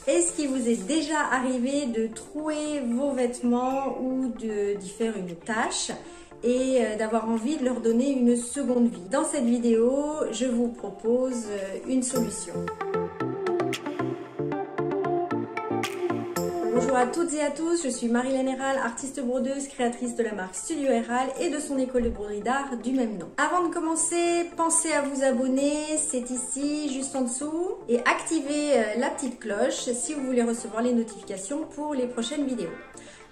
Est-ce qu'il vous est déjà arrivé de trouer vos vêtements ou d'y faire une tâche et d'avoir envie de leur donner une seconde vie? Dans cette vidéo, je vous propose une solution. Bonjour à toutes et à tous, je suis Marilène Herral, artiste brodeuse, créatrice de la marque Studio Herral et de son école de broderie d'art du même nom. Avant de commencer, pensez à vous abonner, c'est ici, juste en dessous, et activez la petite cloche si vous voulez recevoir les notifications pour les prochaines vidéos.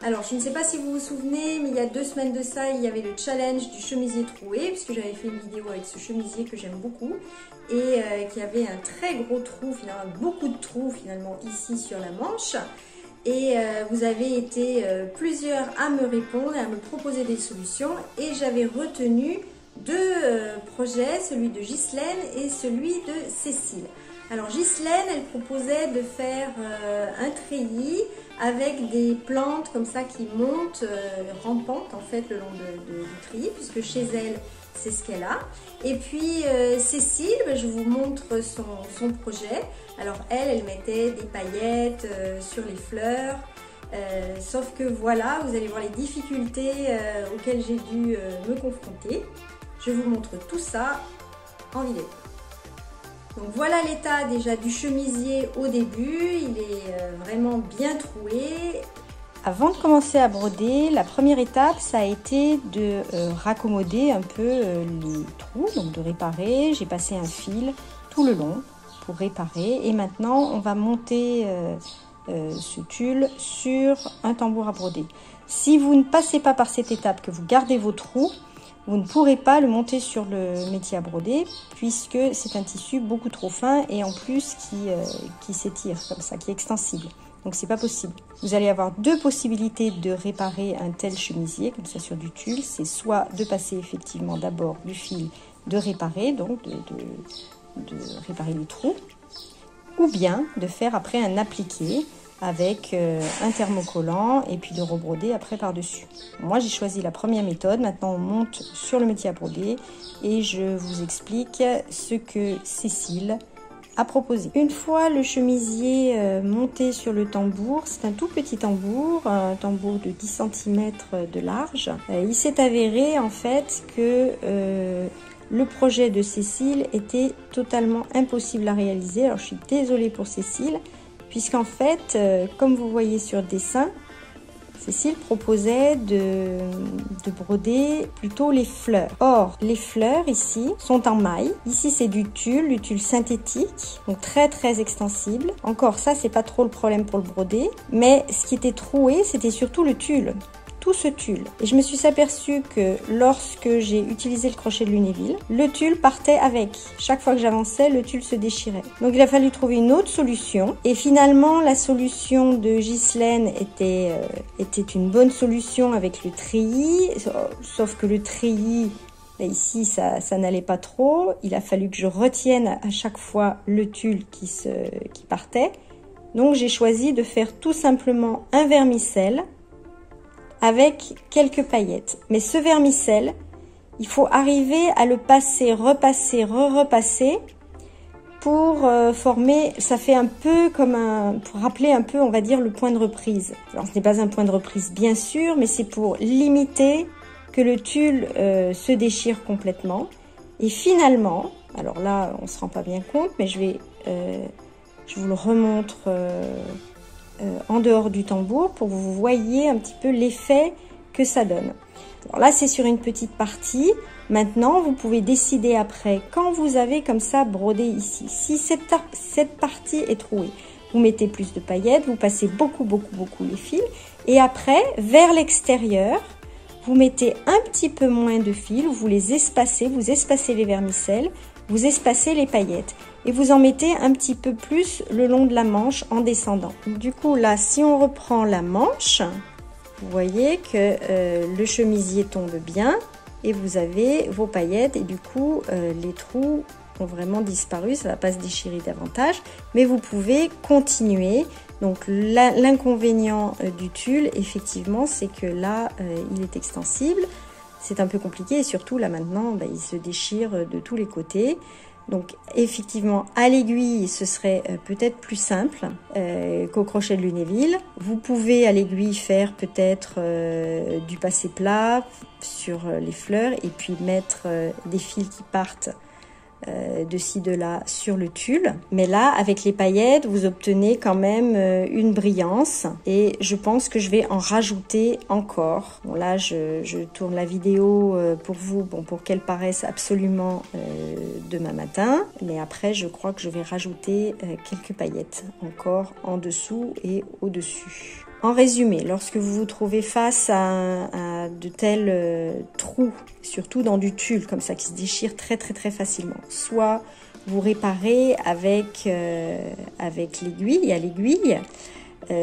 Alors, je ne sais pas si vous vous souvenez, mais il y a 2 semaines de ça, il y avait le challenge du chemisier troué, puisque j'avais fait une vidéo avec ce chemisier que j'aime beaucoup, et qui avait un très gros trou, finalement, beaucoup de trous finalement ici sur la manche. Et vous avez été plusieurs à me répondre et à me proposer des solutions, et j'avais retenu 2 projets, celui de Ghislaine et celui de Cécile. Alors Ghislaine, elle proposait de faire un treillis avec des plantes comme ça qui montent rampantes en fait le long du treillis, puisque chez elle c'est ce qu'elle a. Et puis Cécile, je vous montre son projet. Alors elle mettait des paillettes sur les fleurs, sauf que voilà, vous allez voir les difficultés auxquelles j'ai dû me confronter. Je vous montre tout ça en vidéo. Donc voilà l'état déjà du chemisier au début, il est vraiment bien troué. Avant de commencer à broder, la première étape, ça a été de raccommoder un peu les trous, donc de réparer. J'ai passé un fil tout le long pour réparer, et maintenant on va monter ce tulle sur un tambour à broder. Si vous ne passez pas par cette étape, que vous gardez vos trous, vous ne pourrez pas le monter sur le métier à broder, puisque c'est un tissu beaucoup trop fin et en plus qui s'étire comme ça, qui est extensible. Donc c'est pas possible. Vous allez avoir 2 possibilités de réparer un tel chemisier comme ça sur du tulle. C'est soit de passer effectivement d'abord du fil, de réparer, donc de réparer les trous, ou bien de faire après un appliqué avec un thermocollant et puis de rebroder après par-dessus. Moi j'ai choisi la première méthode. Maintenant on monte sur le métier à broder et je vous explique ce que Cécile a proposé. Une fois le chemisier monté sur le tambour, c'est un tout petit tambour, un tambour de 10 cm de large, il s'est avéré en fait que le projet de Cécile était totalement impossible à réaliser. Alors je suis désolée pour Cécile, puisqu'en fait, comme vous voyez sur le dessin, Cécile proposait de broder plutôt les fleurs. Or, les fleurs ici sont en maille. Ici, c'est du tulle synthétique, donc très très extensible. Encore, ça, c'est pas trop le problème pour le broder. Mais ce qui était troué, c'était surtout le tulle. Tout ce tulle. Et je me suis aperçue que lorsque j'ai utilisé le crochet de Lunéville, le tulle partait avec. Chaque fois que j'avançais, le tulle se déchirait. Donc il a fallu trouver une autre solution. Et finalement, la solution de Ghislaine était une bonne solution avec le treillis. Sauf que le treillis, là, ici, ça n'allait pas trop. Il a fallu que je retienne à chaque fois le tulle qui partait. Donc j'ai choisi de faire tout simplement un vermicelle avec quelques paillettes. Mais ce vermicelle, il faut arriver à le passer, repasser, repasser pour former, ça fait un peu comme pour rappeler un peu, on va dire, le point de reprise. Alors ce n'est pas un point de reprise bien sûr, mais c'est pour limiter que le tulle se déchire complètement. Et finalement, alors là on se rend pas bien compte, mais je vous le remontre en dehors du tambour pour que vous voyez un petit peu l'effet que ça donne. Alors là c'est sur une petite partie. Maintenant vous pouvez décider après, quand vous avez comme ça brodé ici, si cette partie est trouée, vous mettez plus de paillettes, vous passez beaucoup les fils, et après vers l'extérieur vous mettez un petit peu moins de fils, vous les espacez, vous espacez les vermicelles, vous espacez les paillettes et vous en mettez un petit peu plus le long de la manche en descendant. Du coup là, si on reprend la manche, vous voyez que le chemisier tombe bien et vous avez vos paillettes, et du coup les trous ont vraiment disparu, ça ne va pas se déchirer davantage, mais vous pouvez continuer. Donc l'inconvénient du tulle, effectivement, c'est que là il est extensible. C'est un peu compliqué, et surtout là maintenant il se déchire de tous les côtés. Donc effectivement, à l'aiguille, ce serait peut-être plus simple qu'au crochet de Lunéville. Vous pouvez à l'aiguille faire peut-être du passé plat sur les fleurs et puis mettre des fils qui partent de ci, de là sur le tulle. Mais là, avec les paillettes, vous obtenez quand même une brillance et je pense que je vais en rajouter encore. Bon, là, je tourne la vidéo pour vous, bon, pour qu'elle paraisse absolument demain matin. Mais après, je crois que je vais rajouter quelques paillettes encore en dessous et au-dessus. En résumé, lorsque vous vous trouvez face à de tels trous, surtout dans du tulle comme ça qui se déchire très facilement, soit vous réparez avec l'aiguille, à l'aiguille,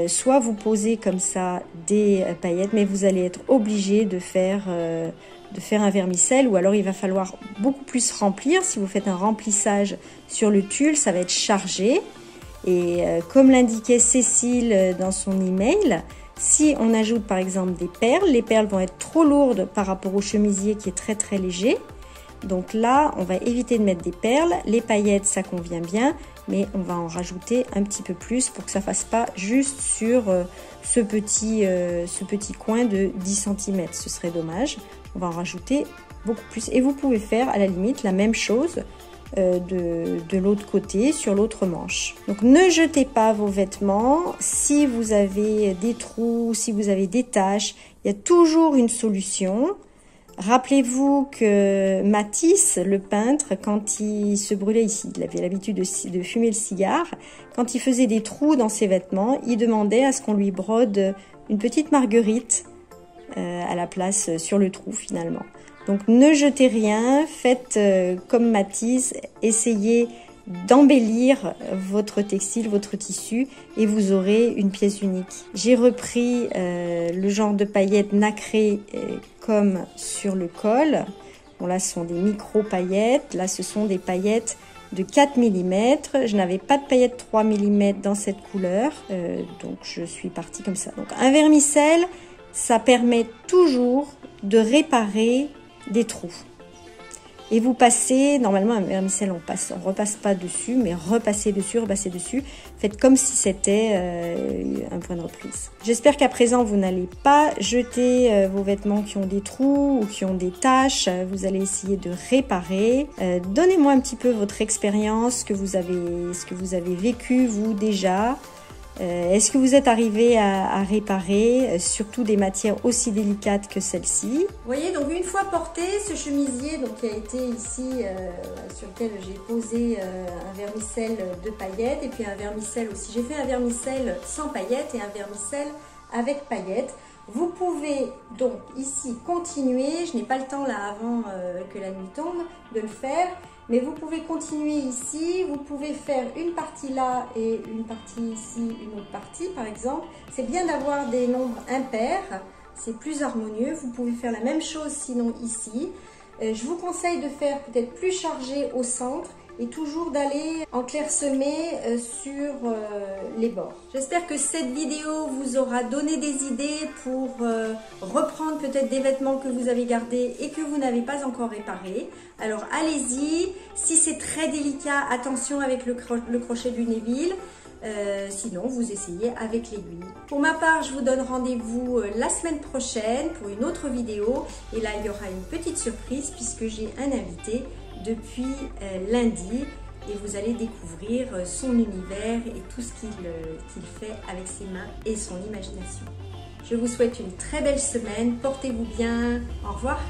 soit vous posez comme ça des paillettes, mais vous allez être obligé de faire un vermicelle, ou alors il va falloir beaucoup plus remplir. Si vous faites un remplissage sur le tulle, ça va être chargé. Et comme l'indiquait Cécile dans son email, si on ajoute par exemple des perles, les perles vont être trop lourdes par rapport au chemisier qui est très léger. Donc là, on va éviter de mettre des perles. Les paillettes, ça convient bien, mais on va en rajouter un petit peu plus pour que ça fasse pas juste sur ce petit coin de 10 cm. Ce serait dommage. On va en rajouter beaucoup plus. Et vous pouvez faire à la limite la même chose de l'autre côté, sur l'autre manche. Donc ne jetez pas vos vêtements. Si vous avez des trous, si vous avez des taches, il y a toujours une solution. Rappelez-vous que Matisse, le peintre, quand il se brûlait ici, il avait l'habitude de fumer le cigare, quand il faisait des trous dans ses vêtements, il demandait à ce qu'on lui brode une petite marguerite à la place sur le trou finalement. Donc ne jetez rien, faites comme Matisse, essayez d'embellir votre textile, votre tissu, et vous aurez une pièce unique. J'ai repris le genre de paillettes nacrées comme sur le col. Bon, là ce sont des micro paillettes, là ce sont des paillettes de 4 mm. Je n'avais pas de paillettes 3 mm dans cette couleur, donc je suis partie comme ça. Donc un vermicelle, ça permet toujours de réparer des trous. Et vous passez, normalement un vermicelle on repasse pas dessus, mais repassez dessus. Faites comme si c'était un point de reprise. J'espère qu'à présent vous n'allez pas jeter vos vêtements qui ont des trous ou qui ont des taches. Vous allez essayer de réparer. Donnez-moi un petit peu votre expérience, ce que vous avez vécu vous déjà. Est-ce que vous êtes arrivé à réparer, surtout des matières aussi délicates que celle-ci? Vous voyez, donc une fois porté, ce chemisier donc, qui a été ici, sur lequel j'ai posé un vermicelle de paillettes et puis un vermicelle aussi. J'ai fait un vermicelle sans paillettes et un vermicelle avec paillettes. Vous pouvez donc ici continuer, je n'ai pas le temps là avant que la nuit tombe de le faire, mais vous pouvez continuer ici, vous pouvez faire une partie là et une partie ici, une autre partie par exemple. C'est bien d'avoir des nombres impairs, c'est plus harmonieux. Vous pouvez faire la même chose sinon ici. Je vous conseille de faire peut-être plus chargé au centre et toujours d'aller en clairsemé sur les bords. J'espère que cette vidéo vous aura donné des idées pour reprendre peut-être des vêtements que vous avez gardés et que vous n'avez pas encore réparés. Alors allez-y, si c'est très délicat, attention avec le crochet de Lunéville. Sinon vous essayez avec l'aiguille. Pour ma part, je vous donne rendez-vous la semaine prochaine pour une autre vidéo et là il y aura une petite surprise puisque j'ai un invité depuis lundi et vous allez découvrir son univers et tout ce qu'il fait avec ses mains et son imagination. Je vous souhaite une très belle semaine, portez-vous bien, au revoir.